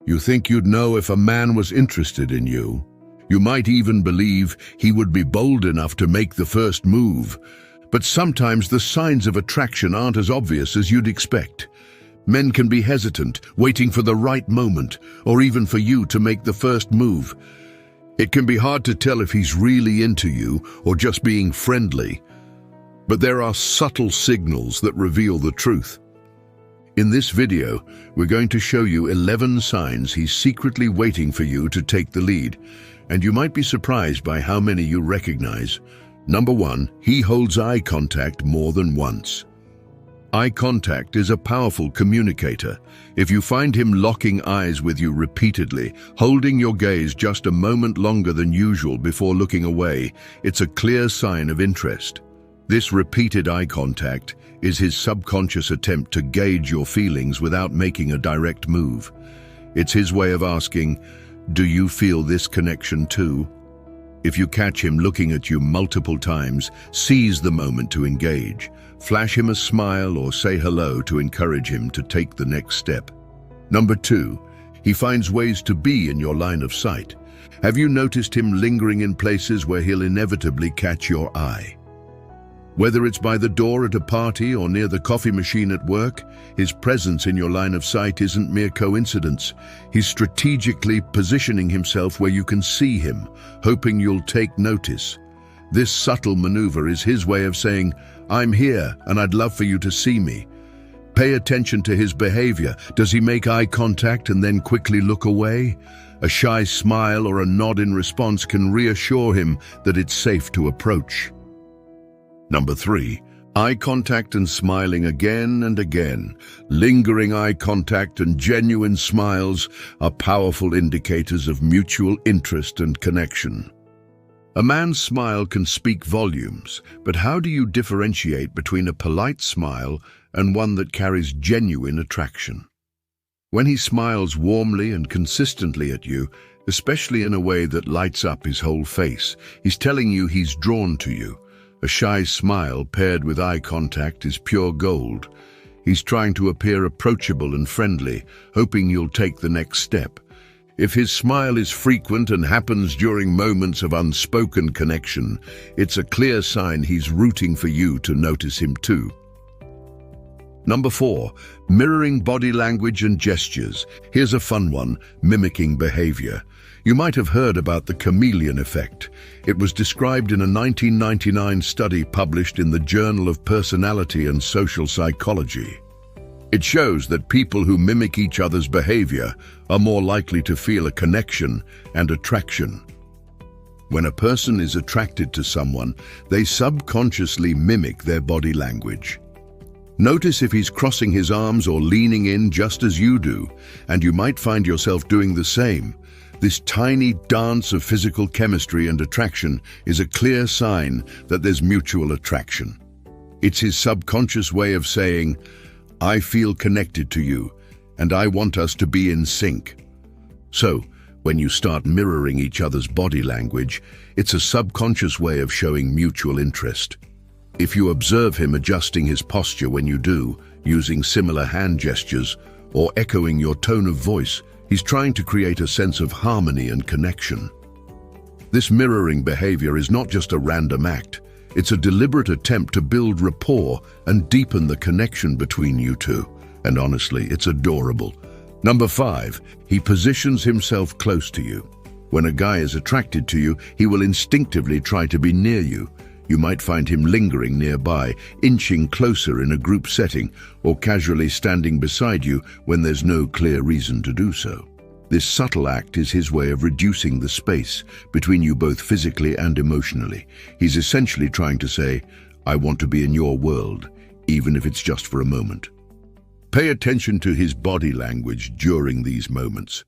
You think you'd know if a man was interested in you. You might even believe he would be bold enough to make the first move. But sometimes the signs of attraction aren't as obvious as you'd expect. Men can be hesitant, waiting for the right moment, or even for you to make the first move. It can be hard to tell if he's really into you or just being friendly. But there are subtle signals that reveal the truth. In this video, we're going to show you 11 signs he's secretly waiting for you to take the lead, and you might be surprised by how many you recognize. Number 1, he holds eye contact more than once. Eye contact is a powerful communicator. If you find him locking eyes with you repeatedly, holding your gaze just a moment longer than usual before looking away, it's a clear sign of interest. This repeated eye contact is his subconscious attempt to gauge your feelings without making a direct move. It's his way of asking, "Do you feel this connection too?" If you catch him looking at you multiple times, seize the moment to engage. Flash him a smile or say hello to encourage him to take the next step. Number 2, he finds ways to be in your line of sight. Have you noticed him lingering in places where he'll inevitably catch your eye? Whether it's by the door at a party or near the coffee machine at work, his presence in your line of sight isn't mere coincidence. He's strategically positioning himself where you can see him, hoping you'll take notice. This subtle maneuver is his way of saying, "I'm here and I'd love for you to see me." Pay attention to his behavior. Does he make eye contact and then quickly look away? A shy smile or a nod in response can reassure him that it's safe to approach. Number 3, eye contact and smiling again and again. Lingering eye contact and genuine smiles are powerful indicators of mutual interest and connection. A man's smile can speak volumes, but how do you differentiate between a polite smile and one that carries genuine attraction? When he smiles warmly and consistently at you, especially in a way that lights up his whole face, he's telling you he's drawn to you. A shy smile paired with eye contact is pure gold. He's trying to appear approachable and friendly, hoping you'll take the next step. If his smile is frequent and happens during moments of unspoken connection, it's a clear sign he's rooting for you to notice him too. Number 4, mirroring body language and gestures. Here's a fun one, mimicking behavior. You might have heard about the chameleon effect. It was described in a 1999 study published in the Journal of Personality and Social Psychology. It shows that people who mimic each other's behavior are more likely to feel a connection and attraction. When a person is attracted to someone, they subconsciously mimic their body language. Notice if he's crossing his arms or leaning in just as you do, and you might find yourself doing the same. This tiny dance of physical chemistry and attraction is a clear sign that there's mutual attraction. It's his subconscious way of saying, "I feel connected to you, and I want us to be in sync." So, when you start mirroring each other's body language, it's a subconscious way of showing mutual interest. If you observe him adjusting his posture when you do, using similar hand gestures, or echoing your tone of voice, he's trying to create a sense of harmony and connection. This mirroring behavior is not just a random act. It's a deliberate attempt to build rapport and deepen the connection between you two. And honestly, it's adorable. Number 5, he positions himself close to you. When a guy is attracted to you, he will instinctively try to be near you. You might find him lingering nearby, inching closer in a group setting, or casually standing beside you when there's no clear reason to do so. This subtle act is his way of reducing the space between you both physically and emotionally. He's essentially trying to say, "I want to be in your world, even if it's just for a moment." Pay attention to his body language during these moments.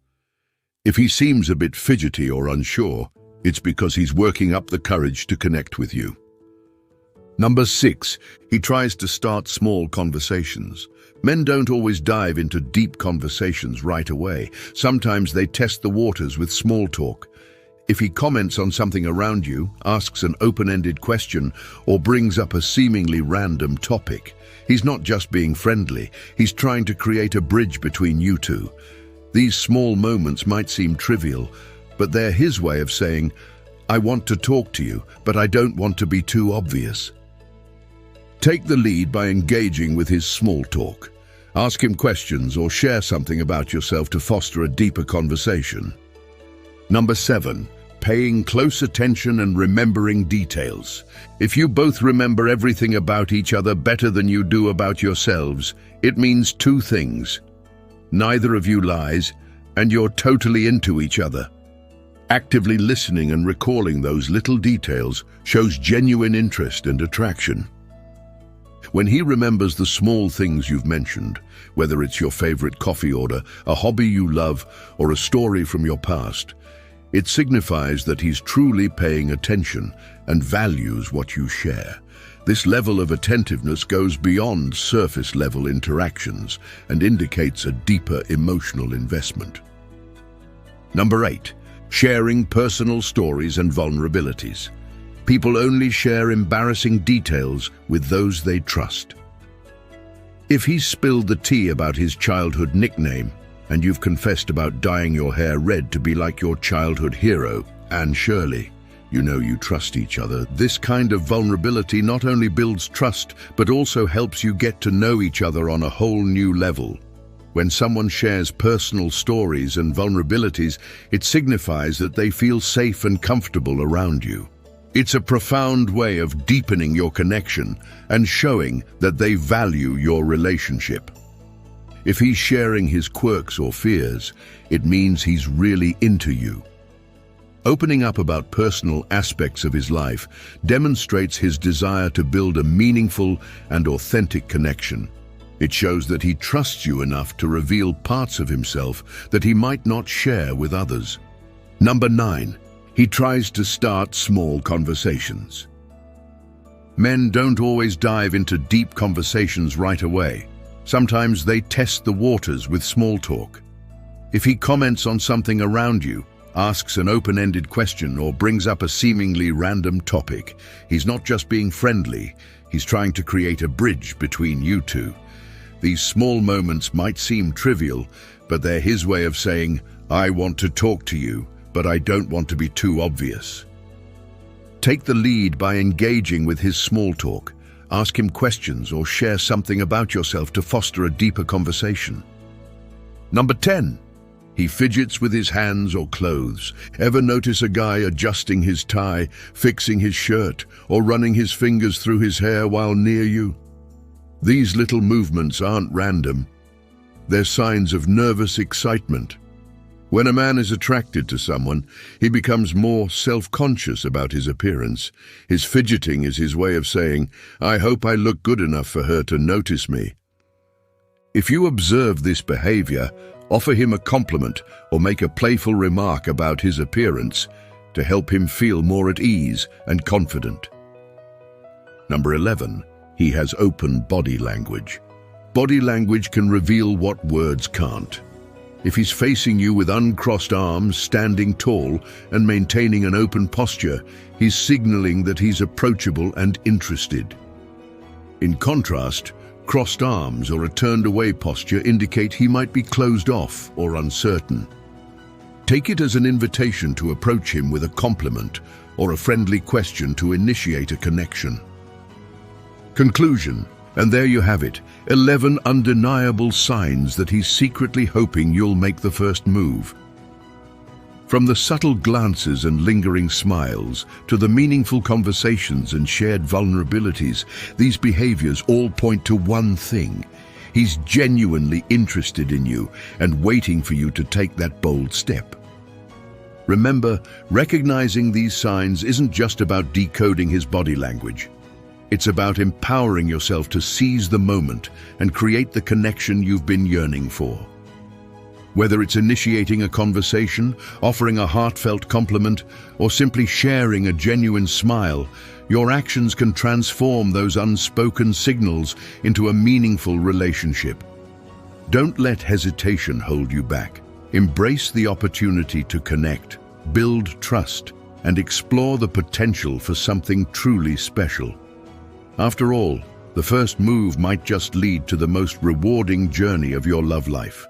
If he seems a bit fidgety or unsure, it's because he's working up the courage to connect with you. Number 6, he tries to start small conversations. Men don't always dive into deep conversations right away. Sometimes they test the waters with small talk. If he comments on something around you, asks an open-ended question, or brings up a seemingly random topic, he's not just being friendly, he's trying to create a bridge between you two. These small moments might seem trivial, but they're his way of saying, I want to talk to you, but I don't want to be too obvious. Take the lead by engaging with his small talk. Ask him questions or share something about yourself to foster a deeper conversation. Number 7. Paying close attention and remembering details. If you both remember everything about each other better than you do about yourselves, it means two things. Neither of you lies, and you're totally into each other. Actively listening and recalling those little details shows genuine interest and attraction. When he remembers the small things you've mentioned, whether it's your favorite coffee order, a hobby you love, or a story from your past, it signifies that he's truly paying attention and values what you share. This level of attentiveness goes beyond surface-level interactions and indicates a deeper emotional investment. Number 8. Sharing personal stories and vulnerabilities. People only share embarrassing details with those they trust. If he's spilled the tea about his childhood nickname, and you've confessed about dyeing your hair red to be like your childhood hero, Anne Shirley, you know you trust each other. This kind of vulnerability not only builds trust, but also helps you get to know each other on a whole new level. When someone shares personal stories and vulnerabilities, it signifies that they feel safe and comfortable around you. It's a profound way of deepening your connection and showing that they value your relationship. If he's sharing his quirks or fears, it means he's really into you. Opening up about personal aspects of his life demonstrates his desire to build a meaningful and authentic connection. It shows that he trusts you enough to reveal parts of himself that he might not share with others. Number 9. He tries to start small conversations. Men don't always dive into deep conversations right away. Sometimes they test the waters with small talk. If he comments on something around you, asks an open-ended question, or brings up a seemingly random topic, he's not just being friendly, he's trying to create a bridge between you two. These small moments might seem trivial, but they're his way of saying, I want to talk to you, but I don't want to be too obvious. Take the lead by engaging with his small talk. Ask him questions or share something about yourself to foster a deeper conversation. Number 10. He fidgets with his hands or clothes. Ever notice a guy adjusting his tie, fixing his shirt, or running his fingers through his hair while near you? These little movements aren't random. They're signs of nervous excitement. When a man is attracted to someone, he becomes more self-conscious about his appearance. His fidgeting is his way of saying, I hope I look good enough for her to notice me. If you observe this behavior, offer him a compliment or make a playful remark about his appearance to help him feel more at ease and confident. Number 11. He has open body language. Body language can reveal what words can't. If he's facing you with uncrossed arms, standing tall, and maintaining an open posture, he's signaling that he's approachable and interested. In contrast, crossed arms or a turned-away posture indicate he might be closed off or uncertain. Take it as an invitation to approach him with a compliment or a friendly question to initiate a connection. Conclusion. And there you have it, 11 undeniable signs that he's secretly hoping you'll make the first move. From the subtle glances and lingering smiles to the meaningful conversations and shared vulnerabilities, these behaviors all point to one thing. He's genuinely interested in you and waiting for you to take that bold step. Remember, recognizing these signs isn't just about decoding his body language. It's about empowering yourself to seize the moment and create the connection you've been yearning for. Whether it's initiating a conversation, offering a heartfelt compliment, or simply sharing a genuine smile, your actions can transform those unspoken signals into a meaningful relationship. Don't let hesitation hold you back. Embrace the opportunity to connect, build trust, and explore the potential for something truly special. After all, the first move might just lead to the most rewarding journey of your love life.